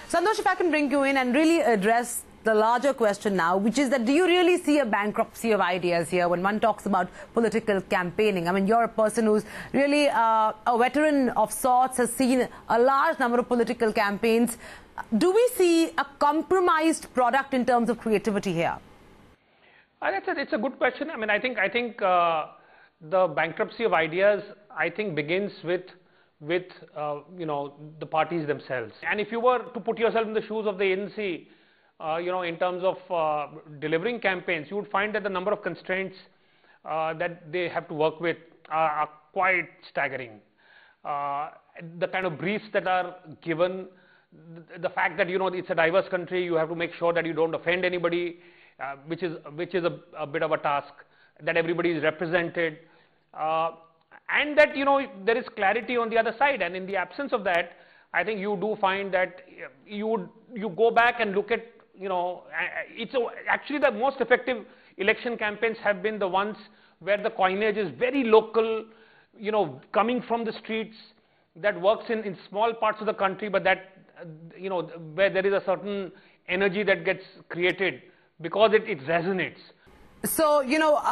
Santosh, if I can bring you in and really address the larger question now, which is that do you really see a bankruptcy of ideas here when one talks about political campaigning? I mean, you're a person who's really a veteran of sorts, has seen a large number of political campaigns. Do we see a compromised product in terms of creativity here? It's a good question. I mean, I think the bankruptcy of ideas, I think, begins with the parties themselves. And if you were to put yourself in the shoes of the ANC, in terms of delivering campaigns, you would find that the number of constraints that they have to work with are quite staggering. The kind of briefs that are given, the fact that it's a diverse country, you have to make sure that you don't offend anybody, which is a bit of a task, that everybody is represented, and that there is clarity on the other side. And in the absence of that, I think you do find that you go back and look at actually the most effective election campaigns have been the ones where the coinage is very local, coming from the streets, that works in small parts of the country, but that where there is a certain energy that gets created because it resonates. So,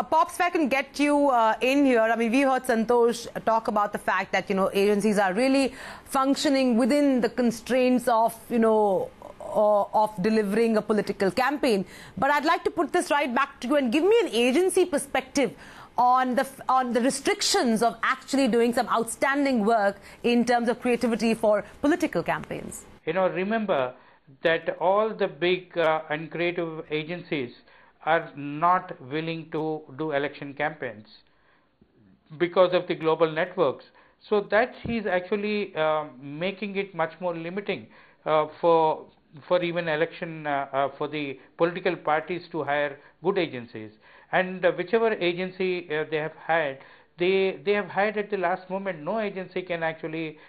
Pops, if I can get you in here, I mean, we heard Santosh talk about the fact that, agencies are really functioning within the constraints of, of delivering a political campaign. But I'd like to put this right back to you and give me an agency perspective on the restrictions of actually doing some outstanding work in terms of creativity for political campaigns. Remember that all the big and creative agencies are not willing to do election campaigns because of the global networks. So that is actually making it much more limiting for even election, for the political parties to hire good agencies. And whichever agency they have hired, they have hired at the last moment. No agency can actually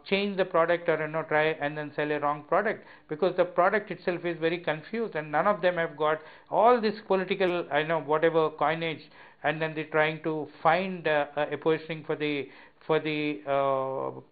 change the product or try and then sell a wrong product, because the product itself is very confused, and none of them have got all this political whatever coinage, and then they're trying to find a positioning for the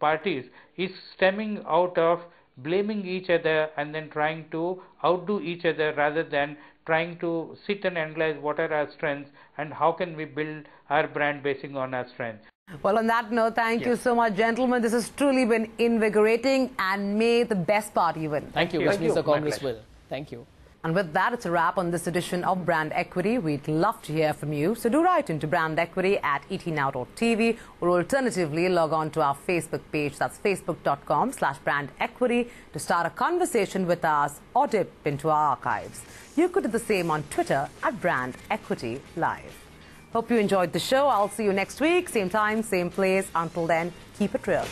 parties is stemming out of blaming each other and then trying to outdo each other, rather than trying to sit and analyze what are our strengths and how can we build our brand basing on our strengths. Well, on that note, thank you so much, gentlemen. This has truly been invigorating, and may the best party win. Thank you, which means the Congress will. Thank you. And with that, it's a wrap on this edition of Brand Equity. We'd love to hear from you, so do write into Brand Equity at etnow.tv, or alternatively log on to our Facebook page, that's facebook.com/brandequity, to start a conversation with us or dip into our archives. You could do the same on Twitter at Brand Equity Live. Hope you enjoyed the show. I'll see you next week, same time, same place. Until then, keep it real.